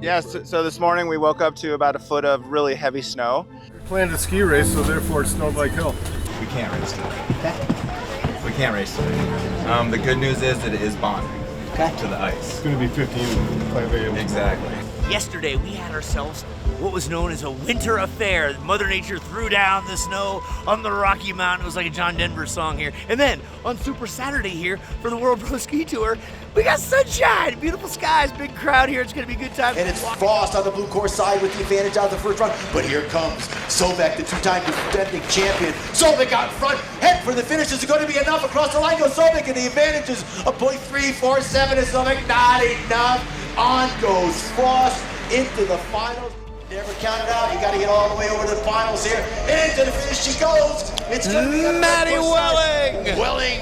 Yeah, so this morning we woke up to about a foot of really heavy snow. Planned a ski race, so therefore it snowed like hell. We can't race today. We can't race today. The good news is that it is bonding to the ice. It's going to be 15 5 a.m. Exactly. Yesterday we had ourselves what was known as a winter affair. Mother Nature threw down the snow on the Rocky Mountain. It was like a John Denver song here. And then on Super Saturday here for the World Pro Ski Tour, we got sunshine, beautiful skies, big crowd here. It's gonna be a good time. And it's Frost on the blue course side with the advantage out of the first run. But here comes Sobek, the two-time defending champion. Sobek out in front, head for the finish. Is it going to be enough? Across the line goes Sobek, and the advantage is a .347 is Sobek. Not enough. On goes Frost into the finals. Never count it out. You got to get all the way over to the finals here. And into the finish she goes. It's going to be Maddie Welling. Welling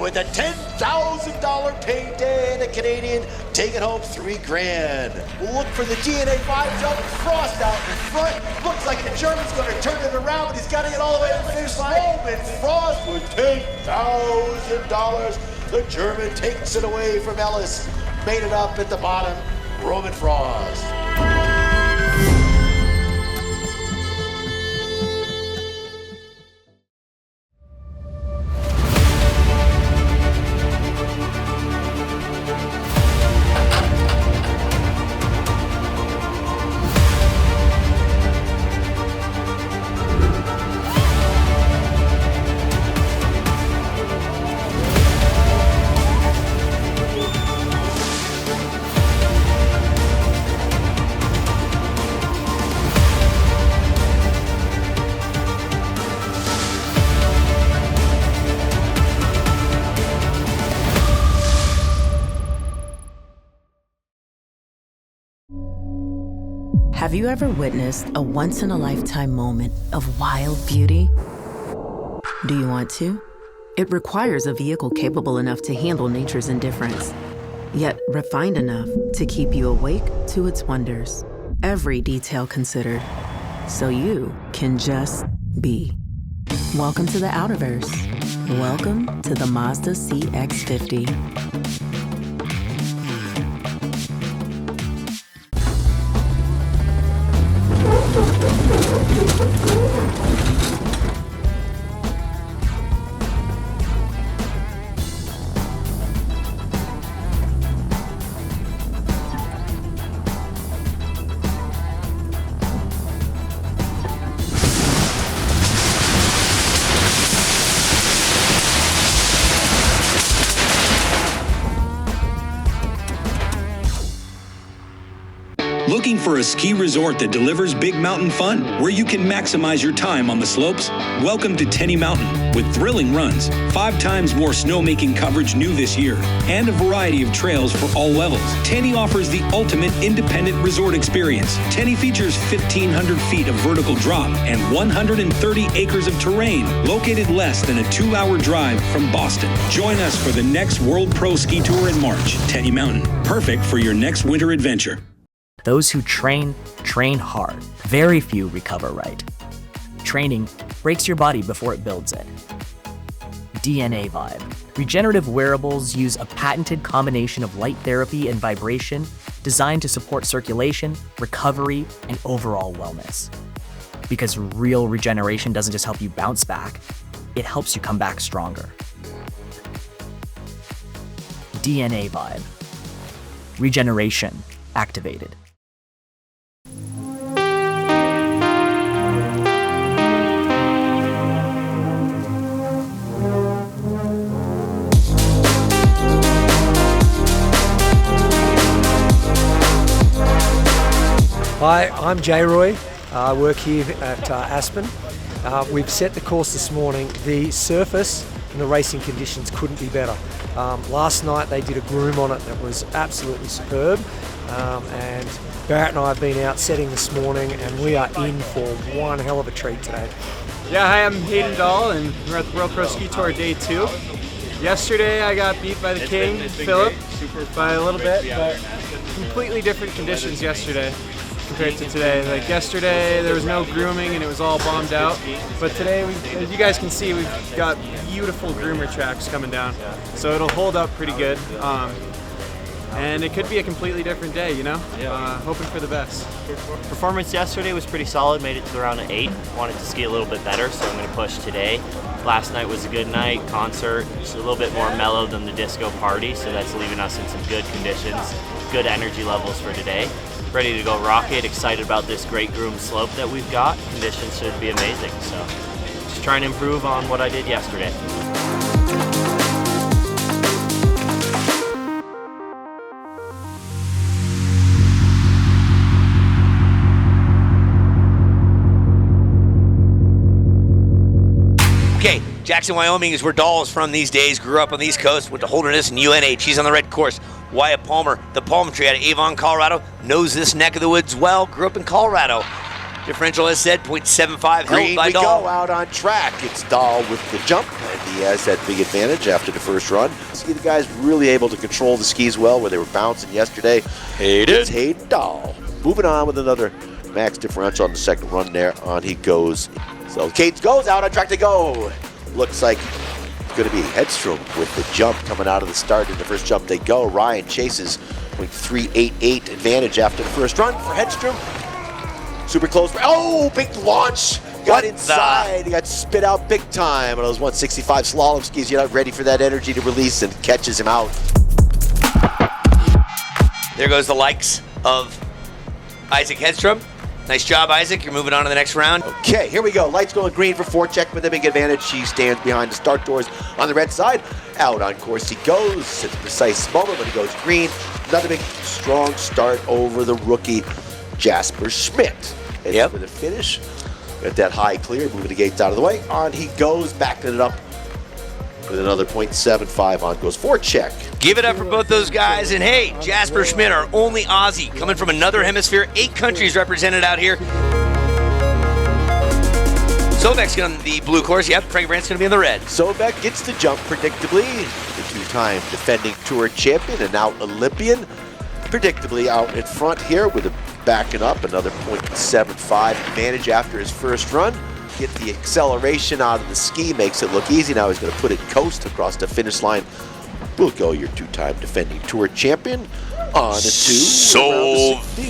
with a $10,000 payday, and a Canadian taking home $3,000. Look for the DNA 5 jump. Frost out in front. Looks like the German's going to turn it around, but he's got to get all the way to the finish line. And Frost with $10,000. The German takes it away from Ellis. Made it up at the bottom. Roman Frost. Have you ever witnessed a once-in-a-lifetime moment of wild beauty? Do you want to? It requires a vehicle capable enough to handle nature's indifference, yet refined enough to keep you awake to its wonders. Every detail considered, so you can just be. Welcome to the Outerverse. Welcome to the Mazda CX-50. Looking for a ski resort that delivers big mountain fun, where you can maximize your time on the slopes? Welcome to Tenny Mountain, with thrilling runs, 5 times more snowmaking coverage new this year, and a variety of trails for all levels. Tenny offers the ultimate independent resort experience. Tenny features 1,500 feet of vertical drop and 130 acres of terrain, located less than a 2-hour drive from Boston. Join us for the next World Pro Ski Tour in March. Tenny Mountain, perfect for your next winter adventure. Those who train hard. Very few recover right. Training breaks your body before it builds it. DNA Vibe. Regenerative wearables use a patented combination of light therapy and vibration designed to support circulation, recovery, and overall wellness. Because real regeneration doesn't just help you bounce back, it helps you come back stronger. DNA Vibe. Regeneration activated. Hi, I'm Jay Roy. I work here at Aspen. We've set the course this morning. The surface and the racing conditions couldn't be better. Last night they did a groom on it that was absolutely superb, and Barrett and I have been out setting this morning, and we are in for one hell of a treat today. Yeah, hi, I'm Hayden Dahl, and we're at the World Pro Ski Tour Day 2. Yesterday I got beat by the king, Philip, by a little bit, but completely different conditions yesterday compared to today. Like yesterday there was no grooming and it was all bombed out, but today, as you guys can see, we've got beautiful groomer tracks coming down, so it'll hold up pretty good. and it could be a completely different day, you know? Hoping for the best. Performance yesterday was pretty solid, made it to around an 8. Wanted to ski a little bit better, so I'm going to push today. Last night was a good night, concert, just a little bit more mellow than the disco party, so that's leaving us in some good conditions, good energy levels for today. Ready to go rock it, excited about this great groomed slope that we've got. Conditions should be amazing, so just trying to improve on what I did yesterday. Okay, Jackson, Wyoming is where Dahl is from these days. Grew up on the East Coast, went to Holderness and UNH. He's on the red course. Wyatt Palmer, the Palm Tree out of Avon, Colorado, knows this neck of the woods well. Grew up in Colorado. Differential, as said, 0.75 held by Dahl. Go out on track. It's Dahl with the jump, and he has that big advantage after the first run. See, the guy's really able to control the skis well where they were bouncing yesterday. It's Hayden Dahl. Moving on with another max differential on the second run there. On he goes. So Cates goes out on track to go. Looks like it's going to be Hedstrom with the jump coming out of the start. In the first jump they go. Ryan chases with 3.88 advantage after the first run for Hedstrom. Super close. Oh, big launch. Got inside. He got spit out big time on those 165 slalom skis. You're not ready for that energy to release, and catches him out. There goes the likes of Isaac Hedstrom. Nice job, Isaac. You're moving on to the next round. Okay, here we go. Lights going green for forecheck with a big advantage. She stands behind the start doors on the red side. Out on course he goes. It's a precise moment when he goes green. Another big, strong start over the rookie, Jasper Schmidt. Heads for the finish. Got that high clear, moving the gates out of the way. On he goes, backing it up with another 0.75 on goes forecheck. Give it up for both those guys. And hey, Jasper Schmidt, our only Aussie, coming from another hemisphere. 8 countries represented out here. Sobek's on the blue course. Yep, Frank Brandt's going to be on the red. Sobek gets the jump predictably. The two-time defending tour champion and out Olympian. Predictably out in front here with a backing up. Another 0.75 advantage after his first run. Get the acceleration out of the ski, makes it look easy. Now he's going to put it coast across the finish line. Will go your two-time defending tour champion on to Sobek.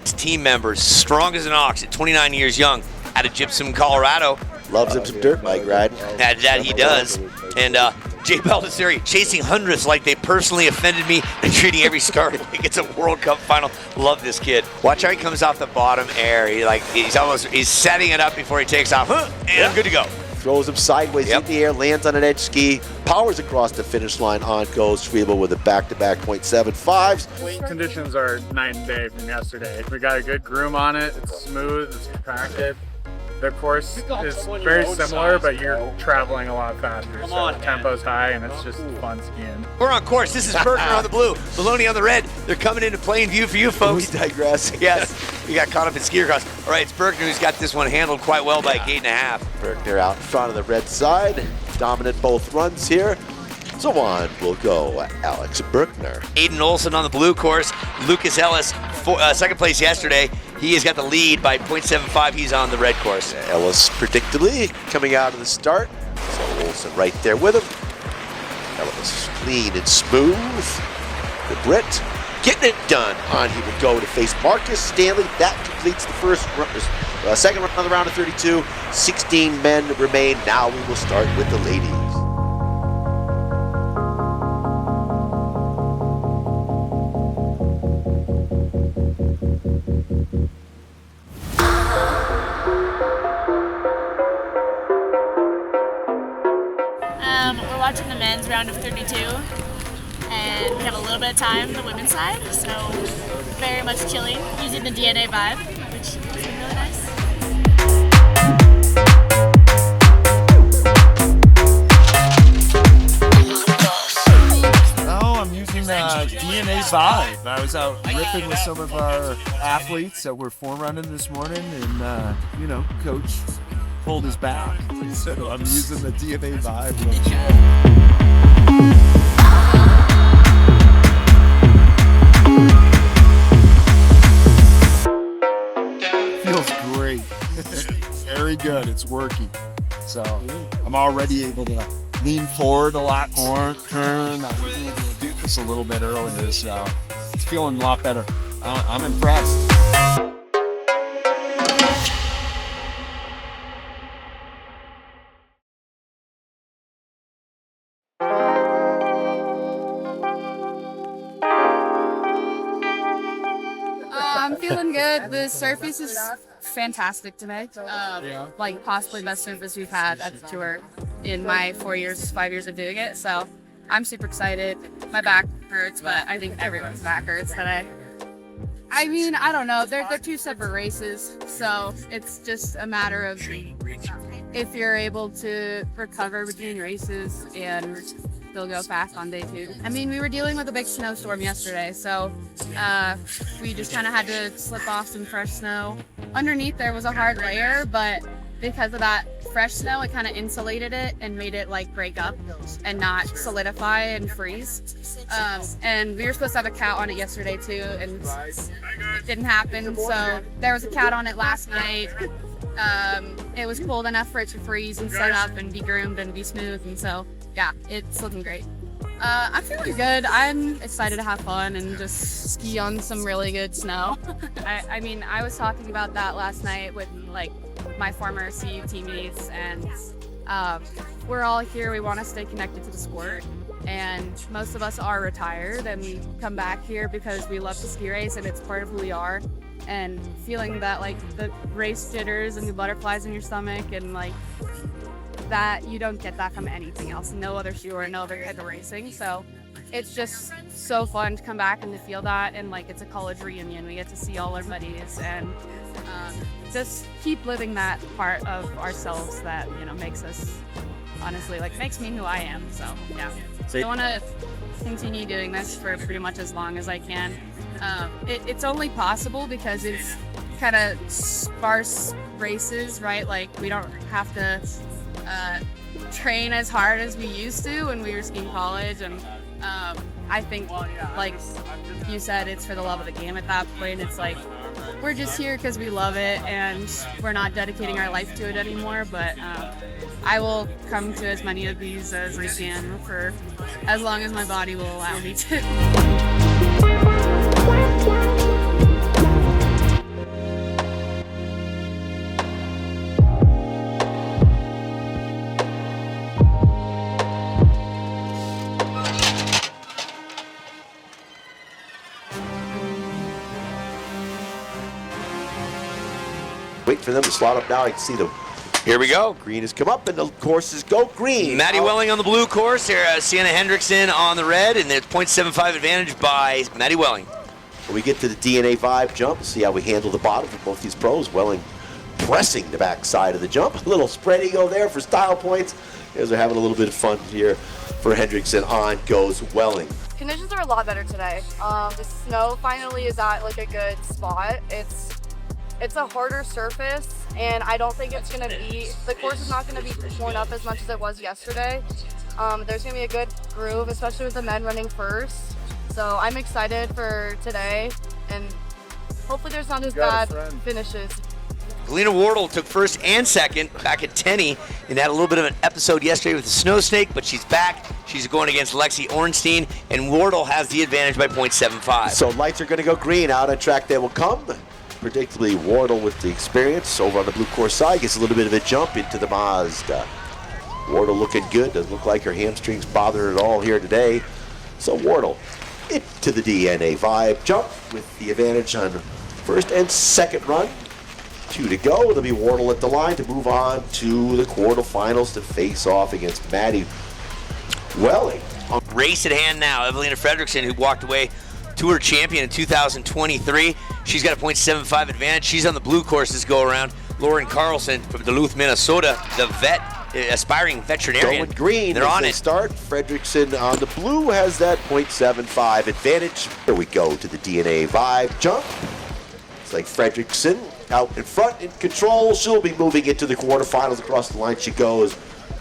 His team members, strong as an ox at 29 years young, out of Gypsum, Colorado. Loves him some dirt bike riding. That he does. And Jay Baldessari chasing hundreds like they personally offended me and treating every start like it's a World Cup final. Love this kid. Watch how he comes off the bottom air. He's setting it up before he takes off. And I'm good to go. Throws him sideways in the air, lands on an edge ski, powers across the finish line. On goes Schwebel with a back-to-back 0.75s. Conditions are night and day from yesterday. We got a good groom on it. It's smooth. It's compacted. The course is very similar, but you're traveling a lot faster. So the tempo's high, and it's just fun skiing. We're on course. This is Berkner on the blue, Maloney on the red. They're coming into plain view for you folks. We digress. Yes, we got caught up in ski cross. All right, it's Berkner who's got this one handled quite well by a gate and a half. Berkner out in front of the red side. Dominant both runs here. So on will go Alex Berkner. Aiden Olson on the blue course. Lucas Ellis, second place yesterday. He has got the lead by 0.75. He's on the red course. Ellis predictably coming out of the start. So Olson right there with him. Ellis clean and smooth. The Brit getting it done. On he will go to face Marcus Stanley. That completes the second run on the round of 32. 16 men remain. Now we will start with the ladies. We're watching the men's round of 32, and we have a little bit of time on the women's side, so very much chilling, using the DNA vibe, which has been really nice. Oh, I'm using the DNA vibe. I was out ripping with some of our athletes that were forerunning this morning, and coach pulled his back, so I'm using the DNA vibe. Feels great. Very good. It's working. So I'm already able to lean forward a lot more, turn. I'm able to do the just a little bit earlier, so it's feeling a lot better. I'm impressed. I'm feeling good. The surface is fantastic today. Like possibly best surface we've had at the tour in my 5 years of doing it. So I'm super excited. My back hurts, but I think everyone's back hurts today. I mean, I don't know. They're two separate races, so it's just a matter of if you're able to recover between races and still go fast on day 2. I mean, we were dealing with a big snowstorm yesterday, so we just kind of had to slip off some fresh snow. Underneath there was a hard layer, but because of that fresh snow, it kind of insulated it and made it like break up and not solidify and freeze. And we were supposed to have a cat on it yesterday too, and it didn't happen. So there was a cat on it last night. It was cold enough for it to freeze and set up and be groomed and be smooth, and so yeah, it's looking great. I'm feeling good. I'm excited to have fun and just ski on some really good snow. I mean, I was talking about that last night with like my former CU teammates, and we're all here. We want to stay connected to the sport, and most of us are retired and we come back here because we love to ski race and it's part of who we are. And feeling that like the race jitters and the butterflies in your stomach and like that, you don't get that from anything else. No other skier, no other type of racing. So it's just so fun to come back and to feel that, and like it's a college reunion. We get to see all our buddies and just keep living that part of ourselves that, you know, makes us honestly, like, makes me who I am. So yeah, I want to continue doing this for pretty much as long as I can. It's only possible because it's kind of sparse races, right? Like we don't have to train as hard as we used to when we were skiing college, and I think, like you said, it's for the love of the game at that point. It's like we're just here because we love it and we're not dedicating our life to it anymore, but I will come to as many of these as I can for as long as my body will allow me to. Wait for them to slot up now. I can see them. Here we go. Green has come up and the courses go green. Maddie Welling on the blue course. Here, Sienna Hendrickson on the red, and there's 0.75 advantage by Maddie Welling. When we get to the DNA Vibe jump, see how we handle the bottom for both these pros. Welling pressing the back side of the jump. A little spread eagle there for style points. As they're having a little bit of fun here for Hendrickson. On goes Welling. Conditions are a lot better today. The snow finally is at like a good spot. It's a harder surface, and I don't think it's gonna be, the course is not gonna be torn up as much as it was yesterday. There's gonna be a good groove, especially with the men running first. So I'm excited for today, and hopefully there's not as bad finishes. Galena Wardle took first and second back at Tenney, and had a little bit of an episode yesterday with the snow snake, but she's back. She's going against Lexi Ornstein, and Wardle has the advantage by 0.75. So lights are gonna go green. Out on track they will come. Predictably, Wardle with the experience over on the blue course side gets a little bit of a jump into the Mazda. Wardle looking good. Doesn't look like her hamstrings bother her at all here today. So Wardle into the DNA Vibe jump with the advantage on first and second run. 2 to go. It'll be Wardle at the line to move on to the quarterfinals to face off against Maddie Welling. Race at hand now. Evelina Fredrickson, who walked away Tour champion in 2023. She's got a 0.75 advantage. She's on the blue course this go around. Lauren Carlson from Duluth, Minnesota, the aspiring veterinarian. Going green. They're on it. Start. Fredrickson on the blue has that 0.75 advantage. Here we go to the DNA Vibe jump. It's like Fredrickson out in front, in control. She'll be moving into the quarterfinals. Across the line she goes.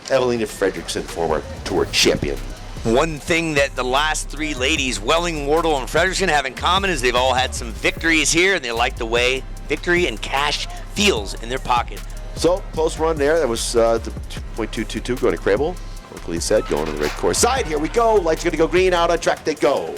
Evelina Fredrickson, former Tour champion. One thing that the last three ladies, Welling, Wardle, and Fredrickson, have in common is they've all had some victories here, and they like the way victory and cash feels in their pocket. So, close run there. That was the 2.222 going to Crable. Like Lee said, going to the red course side. Here we go. Lights are going to go green. Out on track they go.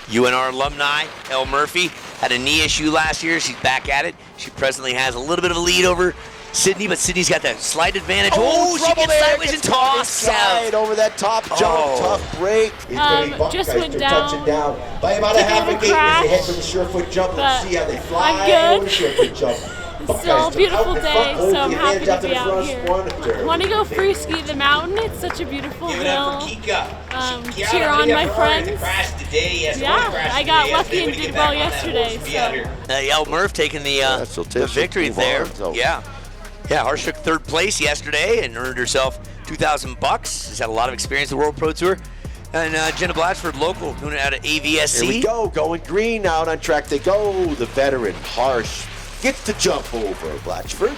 UNR alumni, Elle Murphy, had a knee issue last year. She's back at it. She presently has a little bit of a lead over Sydney, but Sydney's got that slight advantage. Oh, she gets sideways and tossed Slide over that top jump. Tough break. He's going to be Just went down. touching down by about a half a gate as they head for the surefoot jump. Let's see how they fly I'm over the good. surefoot jump. It's still a beautiful day, so I'm happy to be out here. I want to go free ski the mountain. It's such a beautiful hill. Cheer on my friends. Yeah, I got lucky and did well yesterday. So. Elle Murph taking the victory there. Yeah, Harsh took third place yesterday and earned herself $2,000. She's had a lot of experience in the World Pro Tour. And Jenna Blatchford, local, doing it out of AVSC. Here we go, going green. Out on track they go. The veteran Harsh gets to jump over Blatchford.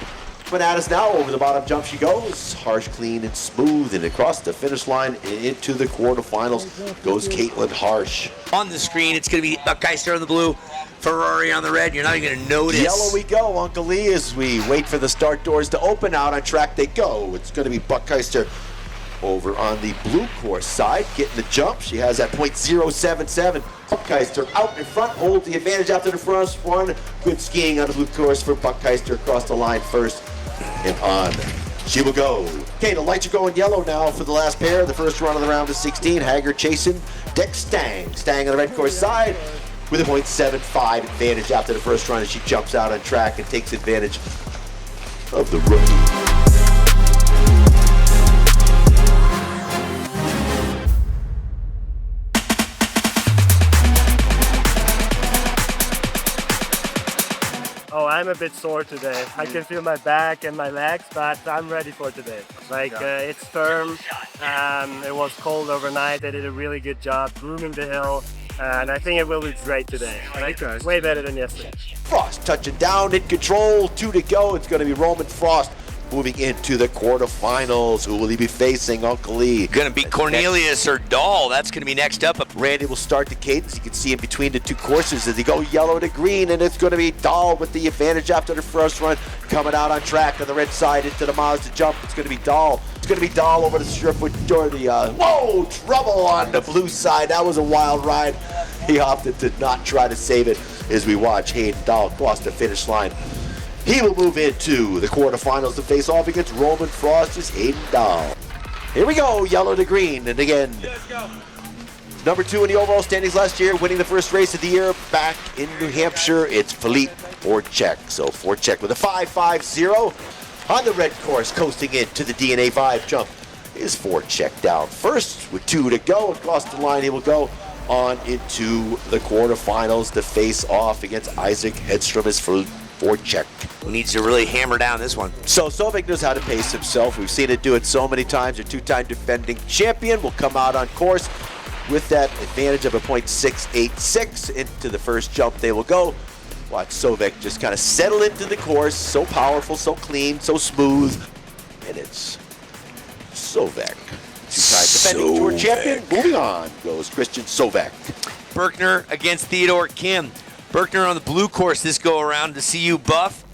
Bananas now, over the bottom jump she goes. Harsh, clean and smooth, and across the finish line into the quarterfinals goes Caitlin Harsh. On the screen, it's going to be Buckeister on the blue, Ferrari on the red. You're not even going to notice. Yellow we go, Uncle Lee, as we wait for the start doors to open. Out on track they go. It's going to be Buckeister over on the blue course side, getting the jump. She has that .077. Buckeister out in front, holds the advantage after the first one. Good skiing on the blue course for Buckeister across the line first. And on she will go. Okay, the lights are going yellow now for the last pair. The first run of the round is 16. Hager chasing Deck Stang. Stang on the red course side with a .75 advantage after the first run as she jumps out on track and takes advantage of the rookie. Oh, I'm a bit sore today. I can feel my back and my legs, but I'm ready for today. It's firm. It was cold overnight. They did a really good job grooming the hill, and I think it will be great today. Way better than yesterday. Frost touching down in control. 2 to go. It's going to be Roman Frost moving into the quarterfinals. Who will he be facing? Uncle Lee. Going to be Cornelius or Dahl. That's going to be next up. Randy will start the cadence. You can see in between the two courses as they go yellow to green, and it's going to be Dahl with the advantage after the first run, coming out on track on the red side into the Mazda jump. It's going to be Dahl. It's going to be Dahl over the surefoot door. Whoa, trouble on the blue side. That was a wild ride. He opted to not try to save it as we watch Hayden Dahl cross the finish line. He will move into the quarterfinals to face off against Roman Frost as Hayden Dahl. Here we go, yellow to green, and again, number 2 in the overall standings last year, winning the first race of the year back in New Hampshire. It's Philippe Voracek. So Voracek with a 5.50 on the red course, coasting into the DNA Vibe jump. Is Voracek down first with 2 to go. Across the line, he will go on into the quarterfinals to face off against Isaac Hedstrom as Voracek. Who needs to really hammer down this one. So Sovik knows how to pace himself. We've seen it do it so many times. A 2-time defending champion will come out on course with that advantage of a .686 into the first jump. They will go. Watch Sovik just kind of settle into the course. So powerful, so clean, so smooth. And it's Sovik. 2-time defending tour champion. Moving on goes Christian Sovik. Berkner against Theodore Kim. Berkner on the blue course this go around to CU Buff.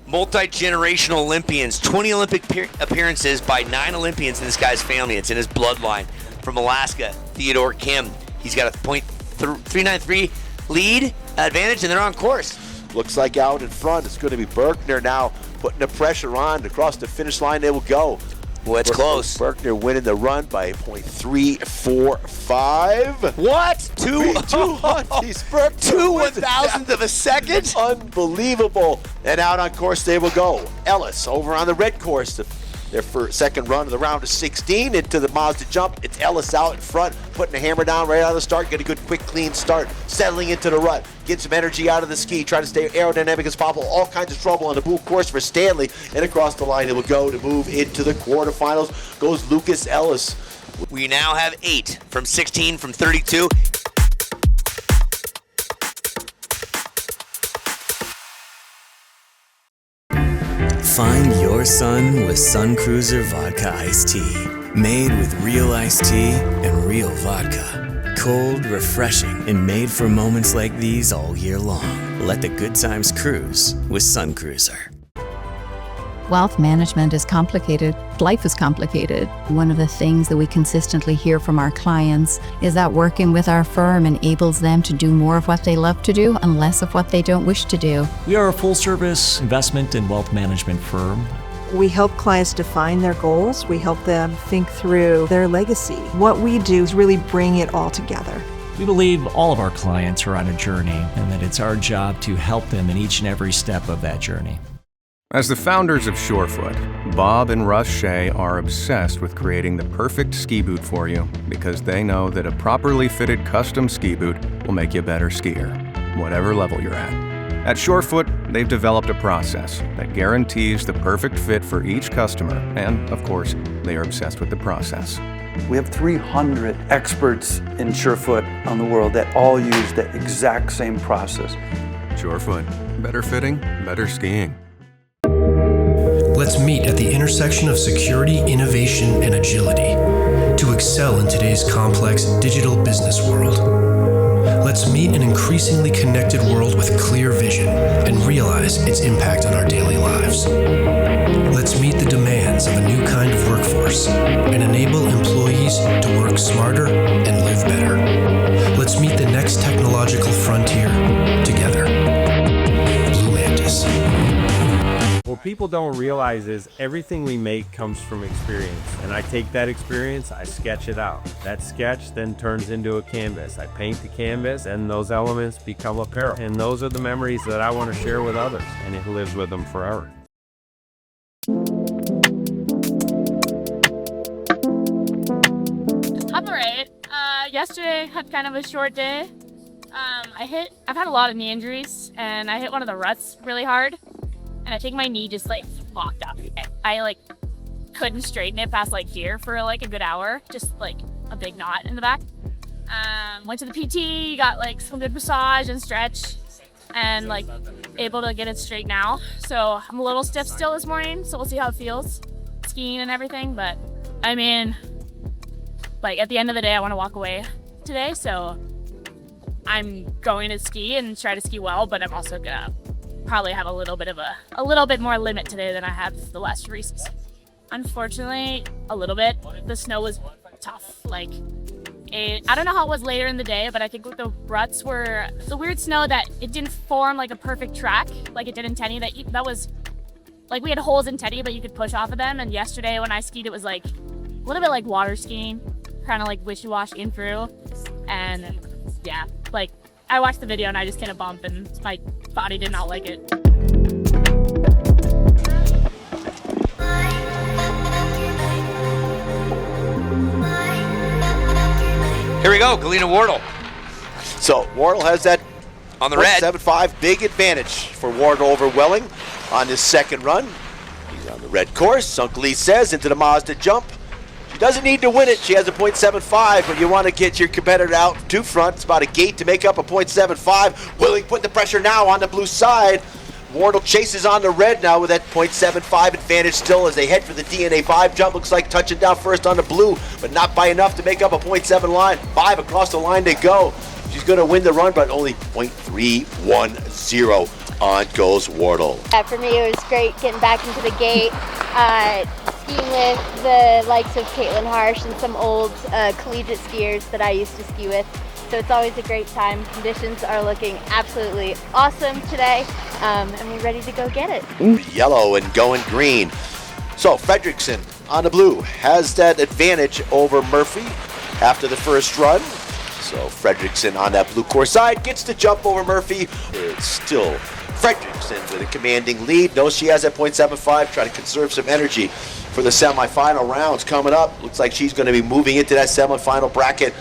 Multi-generational Olympians, 20 Olympic appearances by 9 Olympians in this guy's family. It's in his bloodline. From Alaska, Theodore Kim. He's got a .393 lead advantage, and they're on course. Looks like out in front, it's going to be Berkner now putting the pressure on. Across the finish line, they will go. Well, it's close. Berkner winning the run by .345. What? Two 1,000th of a second? Unbelievable. And out on course they will go. Ellis over on the red course. Their second run of the round is 16 into the Mazda jump. It's Ellis out in front, putting the hammer down right out of the start. Get a good, quick, clean start. Settling into the rut. Get some energy out of the ski. Try to stay aerodynamic as possible. All kinds of trouble on the blue course for Stanley. And across the line it will go to move into the quarterfinals. Goes Lucas Ellis. We now have 8 from 16 from 32. Find your sun with Sun Cruiser Vodka Iced Tea. Made with real iced tea and real vodka. Cold, refreshing, and made for moments like these all year long. Let the good times cruise with Sun Cruiser. Wealth management is complicated. Life is complicated. One of the things that we consistently hear from our clients is that working with our firm enables them to do more of what they love to do and less of what they don't wish to do. We are a full-service investment and wealth management firm. We help clients define their goals. We help them think through their legacy. What we do is really bring it all together. We believe all of our clients are on a journey and that it's our job to help them in each and every step of that journey. As the founders of Surefoot, Bob and Russ Shea are obsessed with creating the perfect ski boot for you because they know that a properly fitted custom ski boot will make you a better skier, whatever level you're at. At Surefoot, they've developed a process that guarantees the perfect fit for each customer, and of course, they are obsessed with the process. We have 300 experts in Surefoot on the world that all use the exact same process. Surefoot, better fitting, better skiing. Let's meet at the intersection of security, innovation, and agility to excel in today's complex digital business world. Let's meet an increasingly connected world with clear vision and realize its impact on our daily lives. Let's meet the demands of a new kind of workforce and enable employees to work smarter and live better. Let's meet the next technological frontier together. Blue Mantis. What people don't realize is everything we make comes from experience, and I take that experience, I sketch it out. That sketch then turns into a canvas. I paint the canvas, and those elements become apparel. And those are the memories that I want to share with others, and it lives with them forever. I'm alright. Yesterday had kind of a short day. I've had a lot of knee injuries, and I hit one of the ruts really hard. And I think my knee just like locked up. I like couldn't straighten it past like here for like a good hour, just like a big knot in the back. Went to the PT, got like some good massage and stretch, and like able to get it straight now. So I'm a little stiff still this morning, so we'll see how it feels, skiing and everything. But I mean, like at the end of the day, I want to walk away today, so I'm going to ski and try to ski well, but I'm also gonna probably have a little bit more limit today than I have the last 2 races. Unfortunately, a little bit. The snow was tough. Like, I don't know how it was later in the day, but I think the ruts were the weird snow that it didn't form like a perfect track like it did in Tenny. That was like we had holes in Tenny, but you could push off of them. And yesterday when I skied, it was like a little bit like water skiing, kind of like wishy-washy in through. And yeah, like I watched the video and I just hit a bump and my body did not like it. Here we go, Galena Wardle. So Wardle has that on the red 7.5 big advantage for Wardle over Welling on his second run. He's on the red course. Uncle Lee says into the Mazda jump. She doesn't need to win it. She has a .75, but you want to get your competitor out to front. It's about a gate to make up a .75. Willing put the pressure now on the blue side. Wardle chases on the red now with that .75 advantage still as they head for the DNA 5 jump. Looks like touching down first on the blue, but not by enough to make up a .5 across the line they go. She's going to win the run, but only .310 on goes Wardle. For me, it was great getting back into the gate, skiing with the likes of Caitlin Harsh and some old collegiate skiers that I used to ski with. So it's always a great time. Conditions are looking absolutely awesome today, and we're ready to go get it. Yellow and going green. So Fredrickson on the blue has that advantage over Murphy after the first run. So Fredrickson on that blue course side gets the jump over Murphy. It's still Fredrickson with a commanding lead. Knows she has that .75. Try to conserve some energy for the semifinal rounds coming up. Looks like she's going to be moving into that semifinal bracket.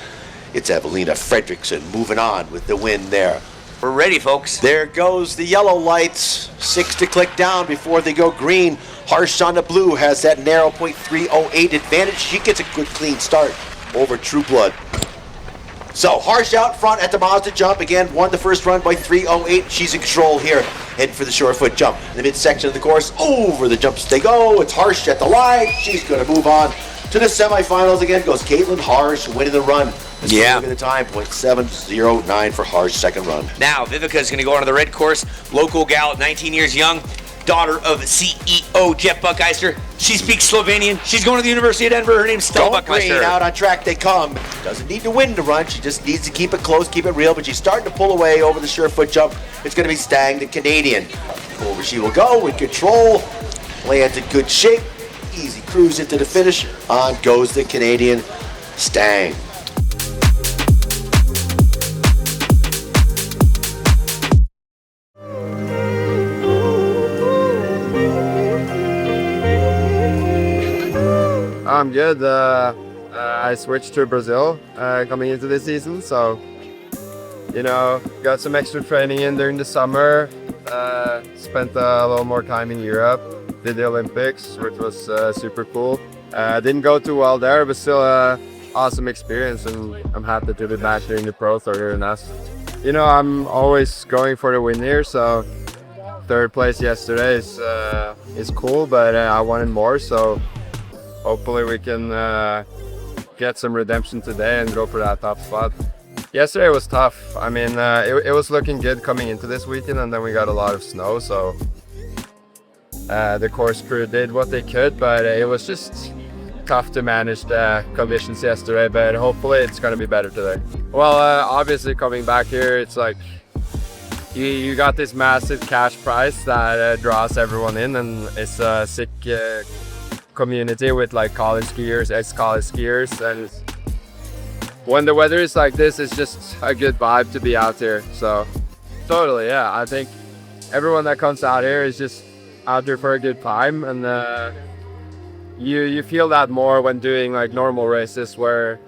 It's Evelina Fredrickson moving on with the win there. We're ready, folks. There goes the yellow lights. 6 to click down before they go green. Harsh on the blue has that narrow .308 advantage. She gets a good clean start over True Blood. So Harsh out front at the Mazda jump. Again, won the first run by .308. She's in control here, heading for the Surefoot jump. In the midsection of the course, over the jumps they go. It's Harsh at the line. She's going to move on to the semifinals. Again goes Caitlin Harsh winning the run. Yeah. Look at the time, .709 for Harsh second run. Now, Vivica is going to go onto the red course. Local gal, 19 years young. daughter of CEO Jeff Buckeister. She speaks Slovenian. She's going to the University of Denver. Her name's Stella Green, Buckeister. out on track they come. Doesn't need to win to run. She just needs to keep it close, keep it real. But she's starting to pull away over the Surefoot jump. It's going to be Stang, the Canadian. Over she will go with control. Lands in good shape. Easy cruise into the finish. On goes the Canadian Stang. I'm good. I switched to Brazil coming into this season, so got some extra training in during the summer. Spent a little more time in Europe. Did the Olympics, which was super cool. Didn't go too well there, but still awesome experience, and I'm happy to be back here in the Pro Tour here in Aspen. I'm always going for the win here, so third place yesterday is cool, but I wanted more, so hopefully we can get some redemption today and go for that top spot. Yesterday was tough. I mean, it was looking good coming into this weekend, and then we got a lot of snow, so the course crew did what they could, but it was just tough to manage the conditions yesterday, but hopefully it's going to be better today. Well, obviously coming back here, it's like you got this massive cash prize that draws everyone in, and it's a sick community with like college skiers, ex-college skiers, and when the weather is like this, it's just a good vibe to be out here. So totally, yeah, I think everyone that comes out here is just out here for a good time, and you feel that more when doing like normal races where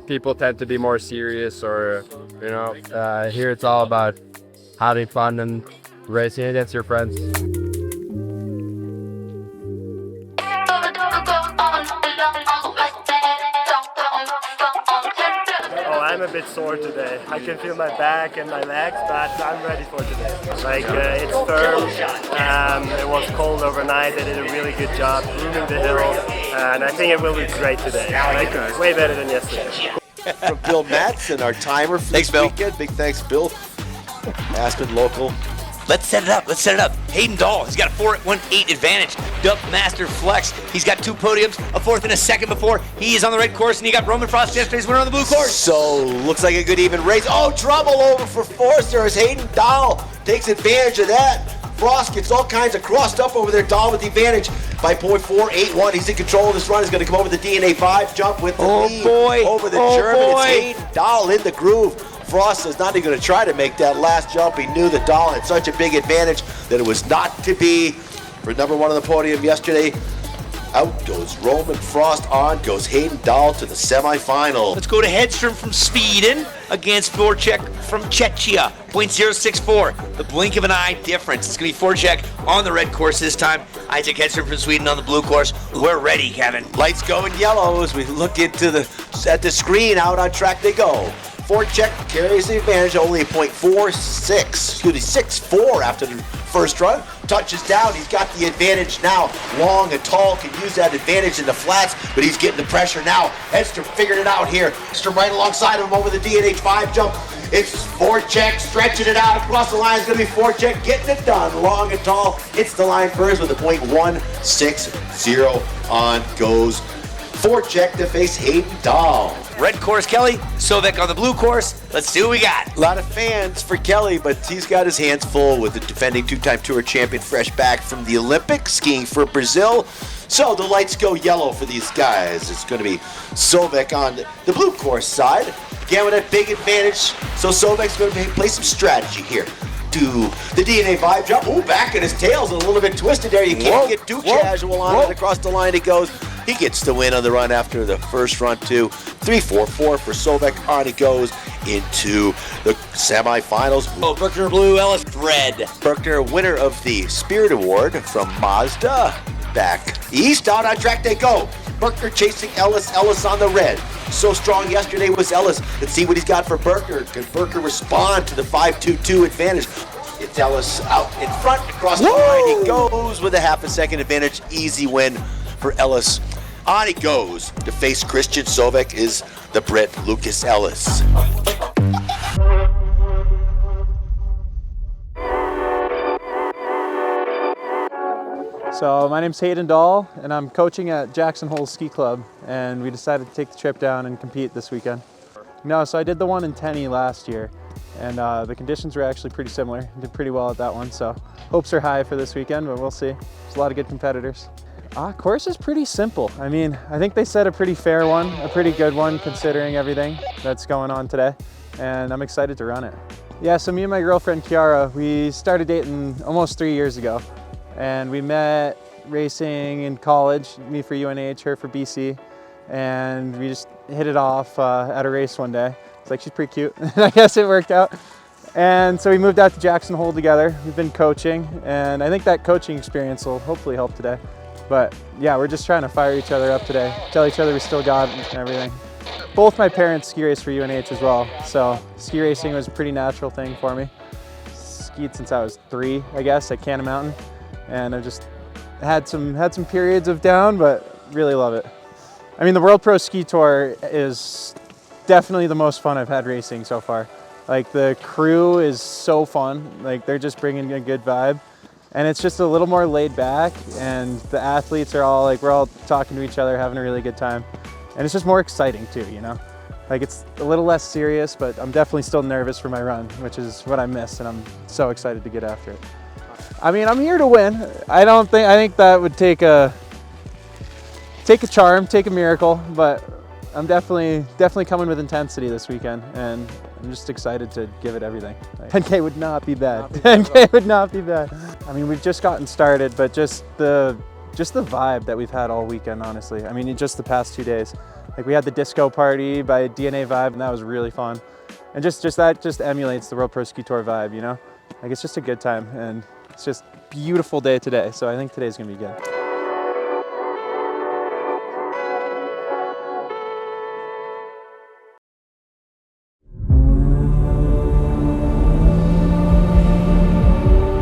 people tend to be more serious, or here it's all about having fun and racing against your friends. I'm a bit sore today. I can feel my back and my legs, but I'm ready for today. It's firm. It was cold overnight. They did a really good job grooming the hill, and I think it will be great today. Way better than yesterday. From Bill Matson, our timer for this weekend. Big thanks, Bill. Aspen local. Let's set it up. Hayden Dahl, he's got a 4.18 advantage. Duck Master Flex, he's got 2 podiums, a 4th and a 2nd before. He is on the red course, and he got Roman Frost yesterday's winner on the blue course. So, looks like a good even race. Oh, trouble over for Forster as Hayden Dahl takes advantage of that. Frost gets all kinds of crossed up over there. Dahl with the advantage by 0.481. He's in control of this run. He's going to come over the DNA 5 jump with the lead over the German. It's Hayden Dahl in the groove. Frost is not even going to try to make that last jump. He knew that Dahl had such a big advantage that it was not to be. For number 1 on the podium yesterday, out goes Roman Frost, on goes Hayden Dahl to the semifinal. Let's go to Hedstrom from Sweden against Voracek from Czechia. 0.064, the blink of an eye difference. It's going to be Voracek on the red course this time. Isaac Hedstrom from Sweden on the blue course. We're ready, Kevin. Lights go in yellow as we look into at the screen. Out on track they go. Voracek carries the advantage, only a 0.64 after the first run. Touches down, he's got the advantage now. Long and tall, can use that advantage in the flats, but he's getting the pressure now. Edstrom figured it out here. Edstrom right alongside him over the DNH 5 jump. It's Voracek stretching it out across the line. It's going to be Voracek getting it done. Long and tall, hits the line first with a 0.160. On goes Voracek to face Hayden Dahl. Red course, Kelly. Sovek on the blue course. Let's see what we got. A lot of fans for Kelly, but he's got his hands full with the defending 2-time Tour champion, fresh back from the Olympics, skiing for Brazil. So the lights go yellow for these guys. It's going to be Sovek on the blue course side. Again with that big advantage. So Sovek's going to play some strategy here. To the DNA 5 jump. Ooh, back in his tail's a little bit twisted there. You can't get too casual on it. Across the line he goes. He gets the win on the run after the first run too. 3-4-4 for Sovek. On he goes into the semifinals. Oh, Berkner blue, Ellis red. Berkner, winner of the Spirit Award from Mazda. Back east, out on track they go. Berkner chasing Ellis. Ellis on the red. So strong yesterday was Ellis. Let's see what he's got for Berkner. Can Berkner respond to the 5.22 advantage? It's Ellis out in front, across the line. He goes with a half a second advantage. Easy win for Ellis. On he goes to face Christian Sovek is the Brit Lucas Ellis. So my name's Hayden Dahl, and I'm coaching at Jackson Hole Ski Club, and we decided to take the trip down and compete this weekend. No, so I did the one in Tenney last year, and the conditions were actually pretty similar. Did pretty well at that one, so hopes are high for this weekend, but we'll see. There's a lot of good competitors. Course is pretty simple. I mean, I think they set a pretty fair one, a pretty good one considering everything that's going on today, and I'm excited to run it. Yeah, so me and my girlfriend Kiara, we started dating almost 3 years ago, and we met racing in college, me for UNH, her for BC, and we just hit it off at a race one day. It's like, she's pretty cute. I guess it worked out. And so we moved out to Jackson Hole together. We've been coaching, and I think that coaching experience will hopefully help today. But yeah, we're just trying to fire each other up today, tell each other we still got it and everything. Both my parents ski race for UNH as well, so ski racing was a pretty natural thing for me. Skied since I was 3, I guess, at Aspen Mountain, and I've just had some periods of down, but really love it. I mean, the World Pro Ski Tour is definitely the most fun I've had racing so far. Like, the crew is so fun. Like, they're just bringing a good vibe. And it's just a little more laid back, and the athletes are all like, we're all talking to each other, having a really good time. And it's just more exciting too, you know? Like, it's a little less serious, but I'm definitely still nervous for my run, which is what I miss, and I'm so excited to get after it. I mean, I'm here to win. I think that would take a charm, take a miracle, but I'm definitely coming with intensity this weekend, and I'm just excited to give it everything. 10K would not be bad. 10K would not be bad. I mean, we've just gotten started, but just the vibe that we've had all weekend, honestly. I mean, just the past 2 days. Like, we had the disco party by DNA Vibe, and that was really fun. And that just emulates the World Pro Ski Tour vibe, you know? Like, it's just a good time, and it's just a beautiful day today, so I think today's gonna be good.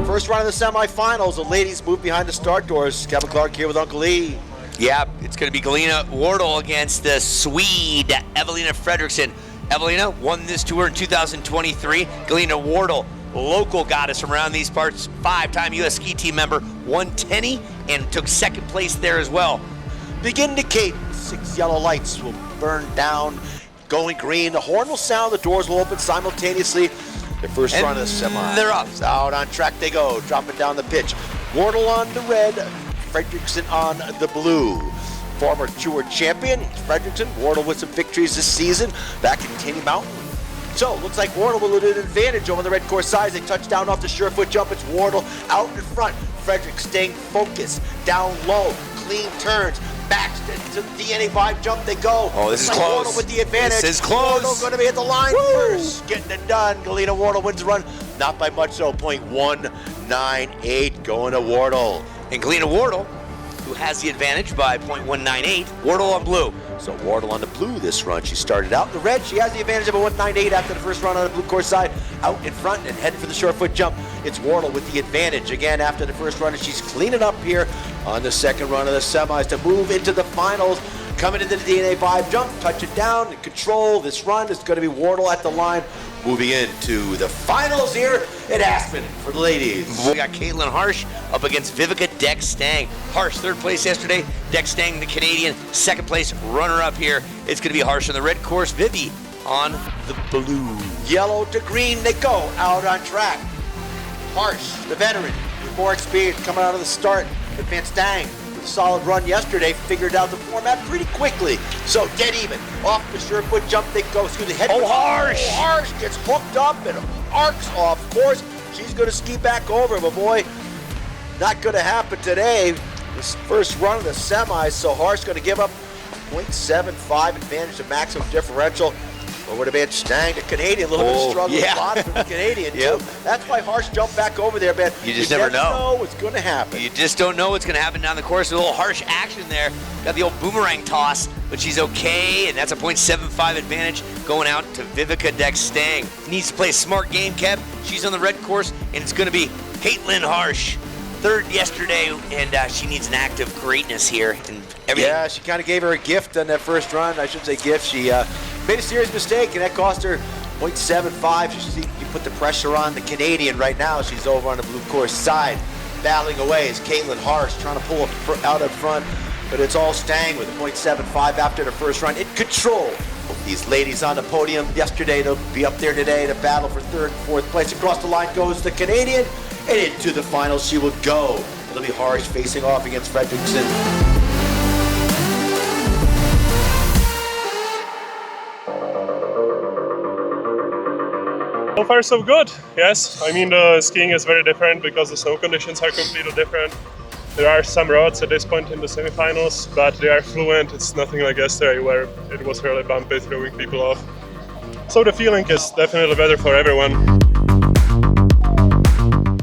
First round of the semifinals, the ladies move behind the start doors. Kevin Clark here with Uncle E. Yeah, it's going to be Galina Wardle against the Swede, Evelina Fredriksson. Evelina won this tour in 2023. Galina Wardle, local goddess from around these parts, 5-time U.S. ski team member, won Tenney and took second place there as well. Begin to Kate. 6 yellow lights will burn down, going green. The horn will sound, the doors will open simultaneously. The first run of the semi. They're up. Out on track they go, dropping down the pitch. Wardle on the red, Fredriksson on the blue. Former tour champion, Fredriksson. Wardle with some victories this season back in Tenney Mountain. So, looks like Wardle will have an advantage over the red course sides. They touch down off the surefoot jump. It's Wardle out in front. Fredriksson staying focused, down low, clean turns. Back to the DNA Vibe jump they go. Oh, this is close. Wardle with the advantage. This is close. Wardle going to be at the line first. Getting it done. Galina Wardle wins the run. Not by much, though. 0.198 going to Wardle. And Galina Wardle, who has the advantage by 0.198, Wardle on blue. So Wardle on the blue this run. She started out in the red. She has the advantage of a 198 after the first run on the blue course side. Out in front and heading for the short foot jump. It's Wardle with the advantage again after the first run, and she's cleaning up here on the second run of the semis to move into the finals. Coming into the DNA Vibe jump, touch it down, and control this run. It's going to be Wardle at the line. Moving into the finals here at Aspen for the ladies. We got Caitlin Harsh up against Vivica Deck-Stang. Harsh, third place yesterday. Deck-Stang, the Canadian, second place runner-up here. It's going to be Harsh on the red course. Vivi on the blue. Yellow to green they go, out on track. Harsh, the veteran, with more experience coming out of the start. Van Stang, with a solid run yesterday, figured out the format pretty quickly. So dead even, off the surefoot jump they go. Excuse me, head. Oh, Harsh! Harsh gets hooked up and arcs off course. She's going to ski back over, but boy, not going to happen today. This first run of the semis, so Harsh going to give up 0.75 advantage to maximum differential. Or would have been Stang, the Canadian, a little bit of struggle spot from the Canadian, too. That's why Harsh jumped back over there, man. You just never know what's going to happen. You just don't know what's going to happen down the course. A little Harsh action there. Got the old boomerang toss, but she's okay, and that's a 0.75 advantage going out to Vivica Deck-Stang. Needs to play a smart game, Kev. She's on the red course, and it's going to be Caitlin Harsh. Third yesterday, and she needs an act of greatness here. And everything. Yeah, she kind of gave her a gift on that first run. I shouldn't say gift. She made a serious mistake, and that cost her 0.75. You put the pressure on the Canadian right now. She's over on the blue course side. battling away as Caitlin Harsh trying to pull out up front, but it's all Stang with a .75 after the first run in control. These ladies on the podium yesterday, they'll be up there today to battle for third and fourth place. Across the line goes the Canadian, and into the finals she will go. It'll be Harsh facing off against Fredrickson. So far so good, yes. I mean, the skiing is very different because the snow conditions are completely different. There are some roads at this point in the semifinals, but they are fluent. It's nothing like yesterday where it was really bumpy, throwing people off. So the feeling is definitely better for everyone.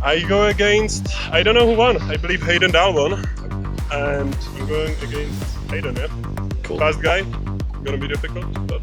I go against, I don't know who won. I believe Hayden Dahl won. And I'm going against Hayden, yeah. Cool. Fast guy, gonna be difficult, but...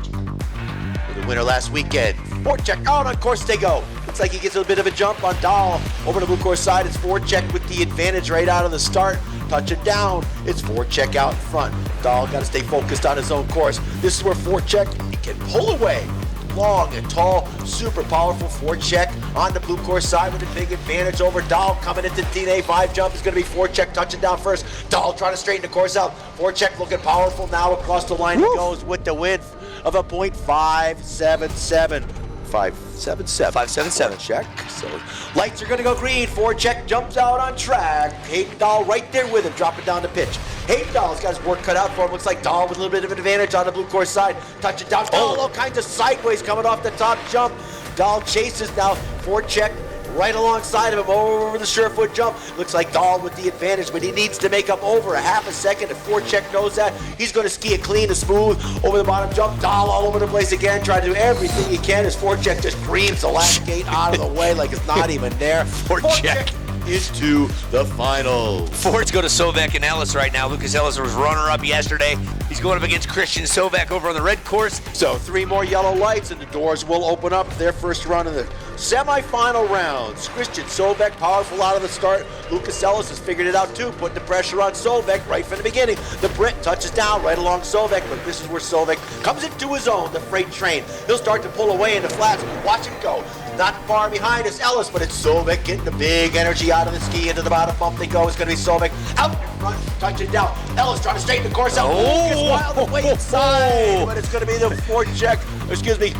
The winner last weekend. Forecheck out on course they go. Looks like he gets a bit of a jump on Dahl. Over the blue course side, it's forecheck with the advantage right out of the start. Touch it down. It's forecheck out in front. Dahl got to stay focused on his own course. This is where forecheck, he can pull away. Long and tall, super powerful forecheck on the blue course side with a big advantage over Dahl. Coming into DNA 5 jump is going to be forecheck touching down first. Dahl trying to straighten the course out. Forecheck looking powerful now across the line. He goes with the width of a .577. 577 check. So lights are going to go green. Forecheck jumps out on track. Hayden Dahl right there with him, dropping down the pitch. Hayden Dahl's got his work cut out for him. Looks like Dahl with a little bit of an advantage on the blue course side. Touch it down. Oh, all kinds of sideways coming off the top jump. Dahl chases now. Forecheck right alongside of him over the Surefoot jump. Looks like Dahl with the advantage, but he needs to make up over a half a second. If forecheck knows that, he's going to ski it clean and smooth over the bottom jump. Dahl all over the place again, trying to do everything he can as forecheck just creams the last gate out of the way like it's not even there. Forecheck into the final. Fords go to Sovek and Ellis right now. Lucas Ellis was runner-up yesterday. He's going up against Christian Sovek over on the red course. So 3 more yellow lights and the doors will open up. Their first run in the semi-final rounds. Christian Sovek, powerful out of the start. Lucas Ellis has figured it out too, putting the pressure on Sovek right from the beginning. The Brit touches down right along Sovek, but this is where Sovek comes into his own, the freight train. He'll start to pull away in the flats. Watch him go. Not far behind is Ellis, but it's Sovek getting the big energy out of the ski. Into the bottom bump they go. It's going to be Sovek out in front, touching down. Ellis trying to straighten the course out. Lucas wild away inside, but it's going to be the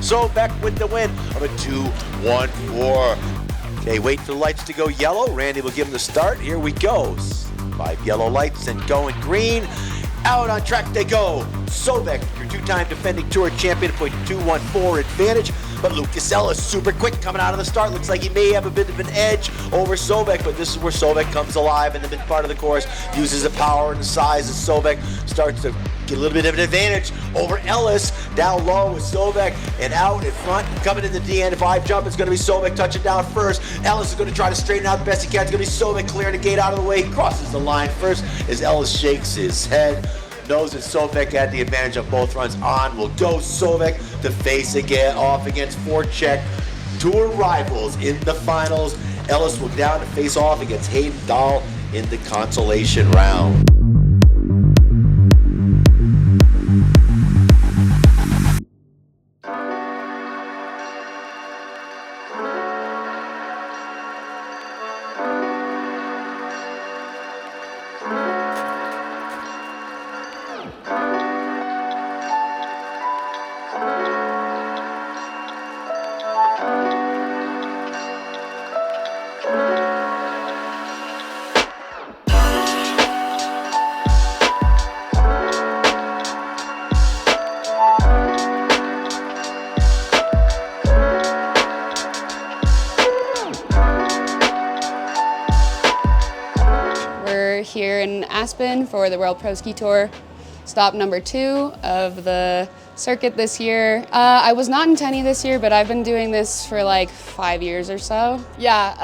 Sovek with the win of a 2-1-4. Okay, wait for the lights to go yellow. Randy will give him the start. Here we go. 5 yellow lights and going green. Out on track they go. Sovek, your 2-time defending tour champion, .214 advantage. But Lucas Ellis, super quick coming out of the start. Looks like he may have a bit of an edge over Sovek, but this is where Sovek comes alive in the mid part of the course, uses the power and the size as Sovek starts to get a little bit of an advantage over Ellis. Down low with Sovek and out in front. Coming in the DN5 jump, it's going to be Sovek touching down first. Ellis is going to try to straighten out the best he can. It's going to be Sovek clearing the gate out of the way. He crosses the line first as Ellis shakes his head. Knows that Sovek had the advantage of both runs. On will go Sovek to face again off against forecheck. Tour rivals in the finals. Ellis will down to face off against Hayden Dahl in the consolation round. Here in Aspen for the World Pro Ski Tour, stop number 2 of the circuit this year. I was not in Tenny this year, but I've been doing this for like 5 years or so. Yeah,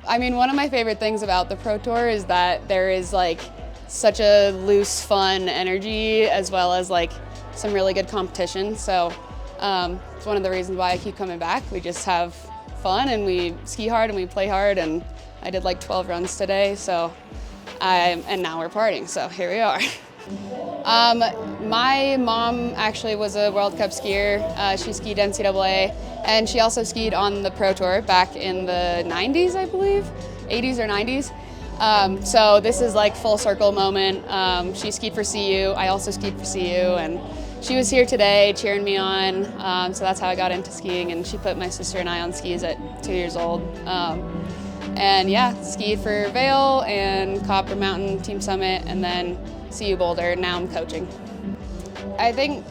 I mean, one of my favorite things about the Pro Tour is that there is like such a loose, fun energy as well as like some really good competition. So it's one of the reasons why I keep coming back. We just have fun and we ski hard and we play hard, and I did like 12 runs today, so and now we're partying, so here we are. My mom actually was a World Cup skier. She skied NCAA, and she also skied on the Pro Tour back in the 90s, I believe, 80s or 90s. So this is like full circle moment. She skied for CU, I also skied for CU, and she was here today cheering me on. So that's how I got into skiing, and she put my sister and I on skis at 2 years old. And yeah, skied for Vail and Copper Mountain Team Summit, and then CU Boulder. Now I'm coaching. I think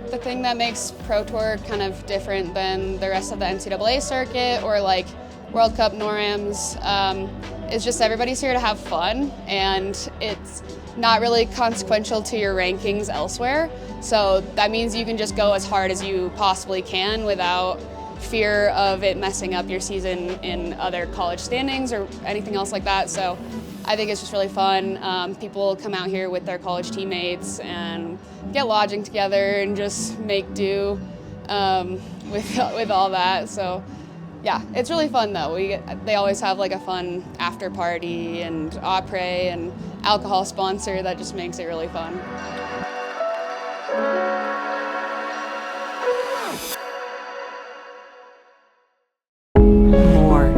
the thing that makes Pro Tour kind of different than the rest of the NCAA circuit or like World Cup NORAMs is just everybody's here to have fun, and it's not really consequential to your rankings elsewhere. So that means you can just go as hard as you possibly can without fear of it messing up your season in other college standings or anything else like that. So I think it's just really fun. People come out here with their college teammates and get lodging together and just make do with all that. So yeah, it's really fun though. They always have like a fun after party and après and alcohol sponsor that just makes it really fun. More.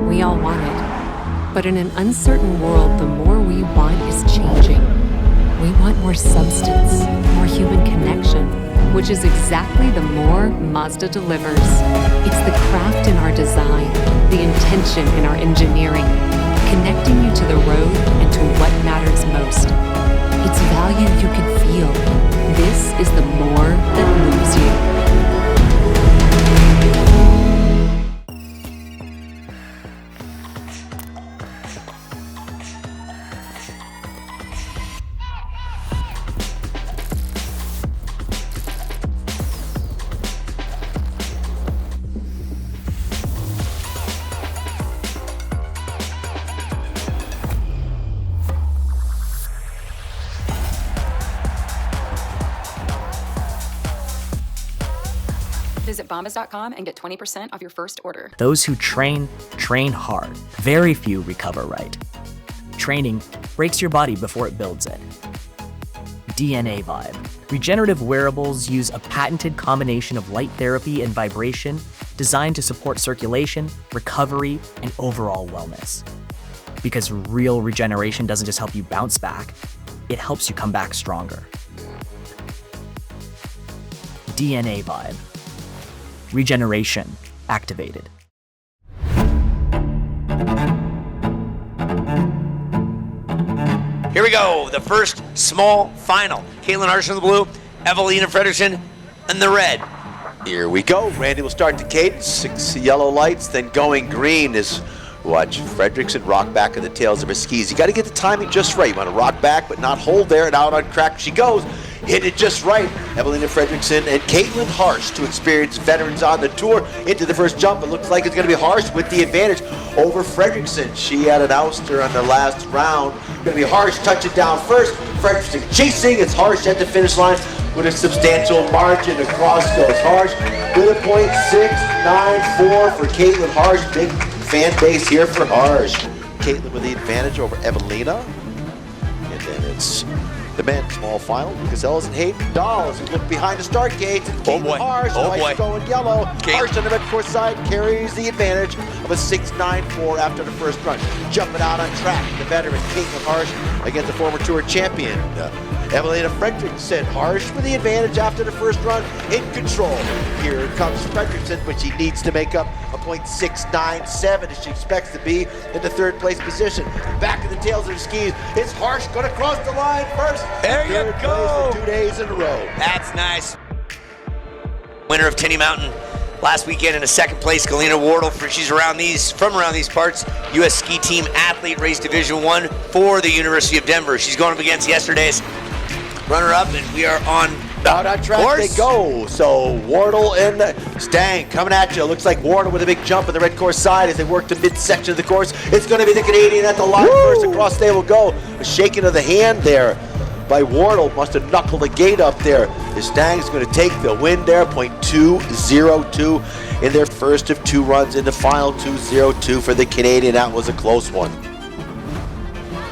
We all want it. But in an uncertain world, the more we want is changing. We want more substance, more human connection, which is exactly the more Mazda delivers. It's the craft in our design, the intention in our engineering, connecting you to the road and to what matters most. It's value you can feel. This is the more that moves you. Visit bombas.com and get 20% off your first order. Those who train, train hard. Very few recover right. Training breaks your body before it builds it. DNA Vibe. Regenerative wearables use a patented combination of light therapy and vibration designed to support circulation, recovery, and overall wellness. Because real regeneration doesn't just help you bounce back, it helps you come back stronger. DNA Vibe. Regeneration activated. Here we go, the first small final. Caitlin Harsh in the blue, Evelina Fredrickson in the red. Here we go. Randy will start the cadence. 6 yellow lights, then going green is watch Fredrickson rock back at the tails of her skis. You got to get the timing just right. You want to rock back, but not hold there, and out on crack she goes. Hit it just right. Evelina Fredrickson and Caitlin Harsh, two experienced veterans on the tour, into the first jump. It looks like it's going to be Harsh with the advantage over Fredrickson. She had an ouster on the last round. Going to be Harsh touching down first. Fredrickson chasing. It's Harsh at the finish line with a substantial margin. Across goes Harsh with a .694 for Caitlin Harsh. Big fan base here for Harsh. Caitlin with the advantage over Evelina. And then it's the men's small final. Gazelles and Hayden Dahl as we look behind the start gates. And Caitlin Harsh, going yellow. Harsh on the red course side carries the advantage of a .694 after the first run. Jumping out on track, the veteran Caitlin Harsh against the former tour champion Evelina Fredrickson. Harsh with the advantage after the first run, in control. Here comes Fredrickson, but she needs to make up a .697 as she expects to be in the third place position. Back in the tails of the skis, it's Harsh going to cross the line first. There you go. For 2 days in a row. That's nice. Winner of Tenny Mountain last weekend in a second place, Galena Wardle. She's from around these parts. U.S. ski team athlete, race Division I for the University of Denver. She's going up against yesterday's runner-up, and we are out on track course. They go. So Wardle and Stang coming at you. Looks like Wardle with a big jump on the red course side as they work the midsection of the course. It's going to be the Canadian at the line first. Across they will go. A shaking of the hand there by Wardle. Must have knuckled the gate up there. The Stang's going to take the win there. .202 in their first of 2 runs in the final. .202 for the Canadian. That was a close one.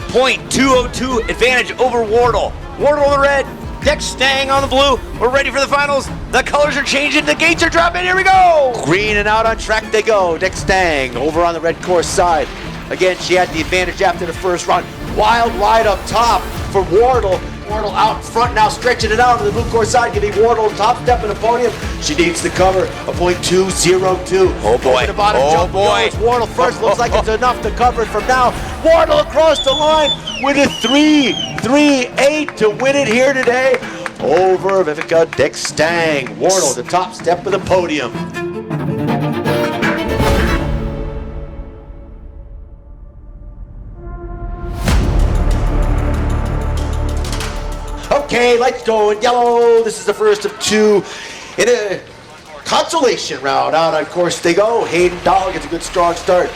.202 advantage over Wardle. Wardle on the red, Dex Stang on the blue. We're ready for the finals. The colors are changing, the gates are dropping, here we go! Green and out on track they go. Dex Stang over on the red course side. Again, she had the advantage after the first run. Wild ride up top for Wardle. Wardle out front now, stretching it out to the blue course side, giving Wardle top step of the podium. She needs to cover a .202. Oh boy. Over the bottom jump goes. Wardle first, looks like it's enough to cover it from now. Wardle across the line with a 3.38 to win it here today over Vivica Dextang. Wardle, the top step of the podium. Okay, lights go in yellow. This is the first of two in a consolation round. Out on course they go. Hayden Dahl gets a good strong start.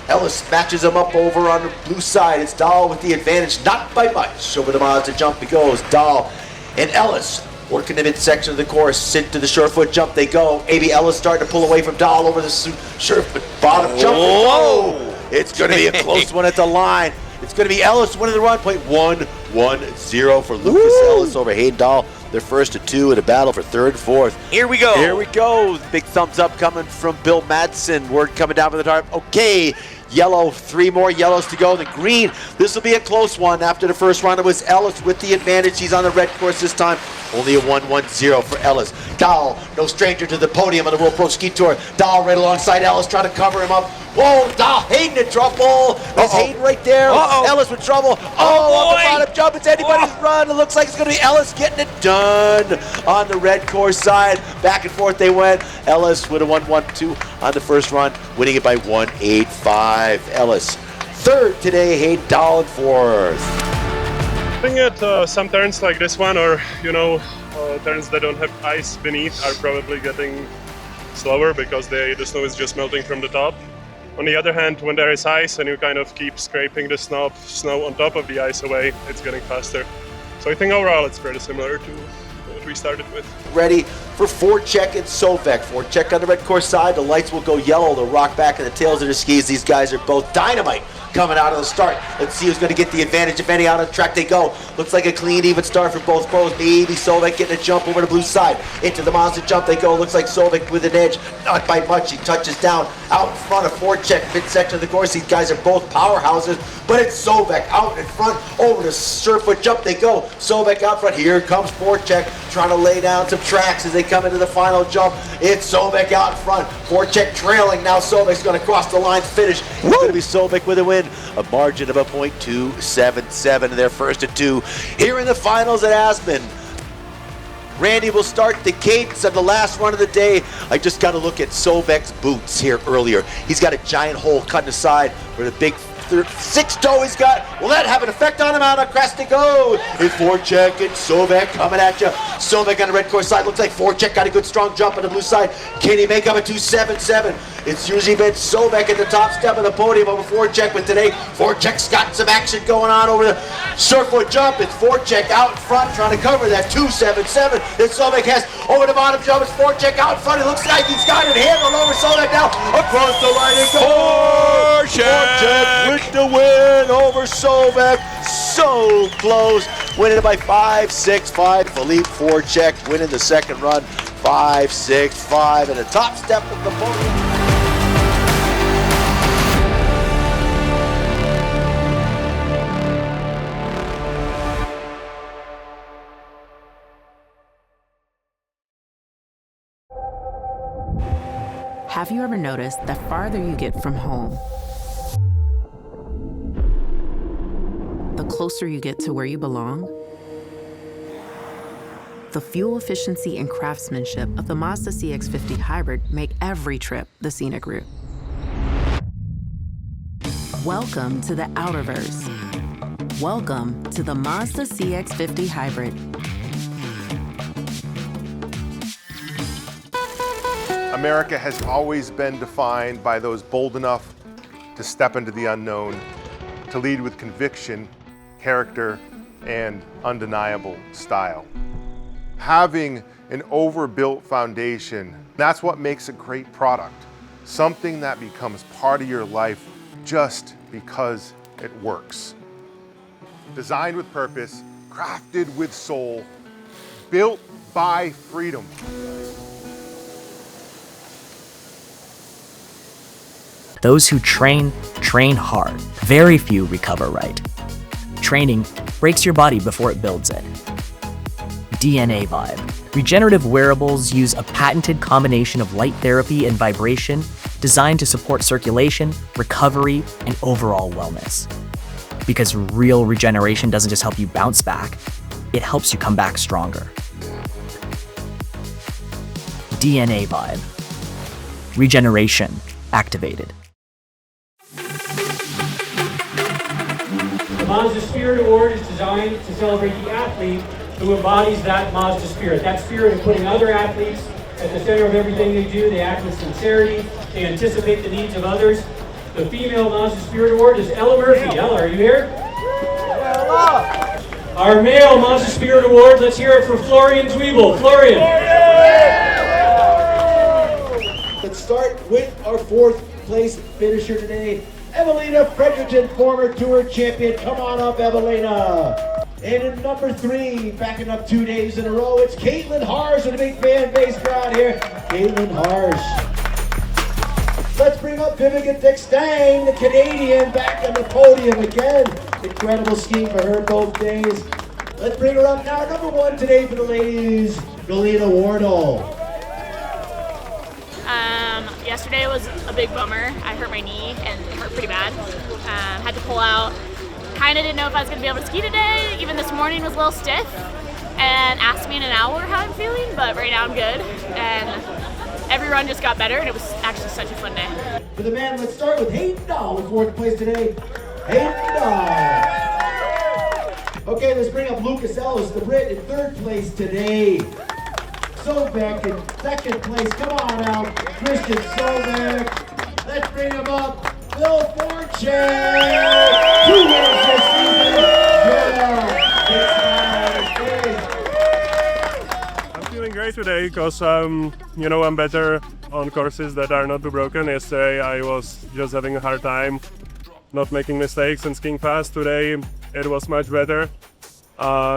Ellis matches him up over on the blue side. It's Dahl with the advantage, not by much. Over the Mazda jump he goes. Dahl and Ellis working the midsection of the course. Into the Surefoot jump they go. A.B. Ellis starting to pull away from Dahl over the Surefoot bottom jump. Whoa! It's going to be a close one at the line. It's going to be Ellis winning the run. Point 1-1-0 for Lucas Ellis over Hayden Dahl. Their first of two in a battle for third and fourth. Here we go. Here we go. Big thumbs up coming from Bill Madsen. Word coming down from the tarp. Okay. Yellow, 3 more yellows to go. The green, this will be a close one. After the first round, it was Ellis with the advantage. He's on the red course this time. Only a 1-1-0 for Ellis. Dahl, no stranger to the podium on the World Pro Ski Tour. Dahl right alongside Ellis, trying to cover him up. Whoa, Dahl, Hayden in trouble. There's Hayden right there. Ellis with trouble. Oh, on the bottom jump, it's anybody's run. It looks like it's going to be Ellis getting it done on the red course side. Back and forth they went. Ellis with a 1-1-2 on the first run, winning it by 1-8-5. Ellis third today, Hayden Dahl in fourth. I think at some turns like this one, or turns that don't have ice beneath, are probably getting slower because the snow is just melting from the top. On the other hand, when there is ice and you kind of keep scraping the snow on top of the ice away, it's getting faster. So I think overall it's pretty similar to what we started with. Ready for Voracek and Sovek. Voracek on the red course side. The lights will go yellow. They'll rock back in the tails of the skis. These guys are both dynamite coming out of the start. Let's see who's going to get the advantage. If any, out on the track they go. Looks like a clean, even start for both pros. Maybe Sovek getting a jump over the blue side. Into the Mazda jump they go. Looks like Sovek with an edge. Not by much. He touches down out in front of Voracek, midsection of the course. These guys are both powerhouses, but it's Sovek out in front. Over the Surefoot jump they go. Sovek out front. Here comes Voracek trying to lay down some tracks as they come into the final jump. It's Sovek out in front. Voracek trailing. Now Sovek's going to cross the line finish. It's going to be Sovek with a win. A margin of a .277 in their first of two here in the finals at Aspen. Randy will start the cadence of the last run of the day. I just got to look at Sovek's boots here earlier. He's got a giant hole cut in the side where the big 6 toe he's got. Will that have an effect on him? Out across they go. It's Voracek and Sovek coming at you. Sovek on the red course side. Looks like Voracek got a good strong jump on the blue side. Can he make up a 277? It's usually been Sovek at the top step of the podium over Voracek, but today Voracek's got some action going on over the Surefoot jump. It's Voracek out in front trying to cover that 277 that Sovek has over the bottom jump. It's Voracek out in front. It looks like he's got it handled over Sovek now. Across the line it goes. Voracek with the win over Sovek. So close. Winning it by 5-6-5. Philippe Voracek winning the second run. 5-6-5 and the top step of the podium. Have you ever noticed the farther you get from home, the closer you get to where you belong? The fuel efficiency and craftsmanship of the Mazda CX-50 Hybrid make every trip the scenic route. Welcome to the Outerverse. Welcome to the Mazda CX-50 Hybrid. America has always been defined by those bold enough to step into the unknown, to lead with conviction, character, and undeniable style. Having an overbuilt foundation, that's what makes a great product. Something that becomes part of your life just because it works. Designed with purpose, crafted with soul, built by freedom. Those who train hard. Very few recover right. Training breaks your body before it builds it. DNA Vibe. Regenerative wearables use a patented combination of light therapy and vibration designed to support circulation, recovery, and overall wellness. Because real regeneration doesn't just help you bounce back, it helps you come back stronger. DNA Vibe. Regeneration activated. The Mazda Spirit Award is designed to celebrate the athlete who embodies that Mazda spirit. That spirit of putting other athletes at the center of everything they do. They act with sincerity. They anticipate the needs of others. The female Mazda Spirit Award is Ella Murphy. Ella, are you here? Our male Mazda Spirit Award, let's hear it for Florian Zwiebel. Florian. Let's start with our fourth place finisher today, Evelina Fredericton, former tour champion. Come on up, Evelina. And in number 3, backing up 2 days in a row, it's Caitlin Harsh with a big fan base crowd here. Caitlin Harsh. Let's bring up Vivica Dixtang, the Canadian, back on the podium again. Incredible skiing for her both days. Let's bring her up now. Number 1 today for the ladies, Galina Wardle. Yesterday was a big bummer. I hurt my knee and it hurt pretty bad. Had to pull out. Kind of didn't know if I was going to be able to ski today. Even this morning was a little stiff. And asked me in an hour how I'm feeling, but right now I'm good. And every run just got better, and it was actually such a fun day. For the men, let's start with Hayden Dahl in 4th place today. Hayden Dahl. Okay, let's bring up Lucas Ellis, the Brit, in 3rd place today. Sovek in 2nd place. Come on out, Christian Sovek. Let's bring him up. Bill Fortune. 2 wins this season. I'm feeling great today because I'm better on courses that are not too broken. Yesterday I was just having a hard time not making mistakes and skiing fast. Today it was much better.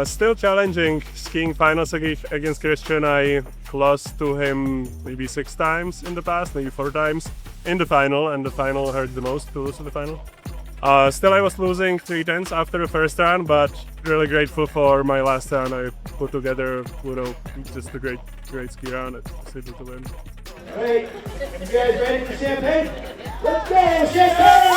Still challenging skiing finals against Christian. I lost to him maybe 6 times in the past, maybe 4 times in the final, and the final hurt the most to lose to the final. Still I was losing 3/10 after the first round, but really grateful for my last round. I put together, just a great ski round. It's able to win. All right, you guys ready for champagne? Let's go, champagne!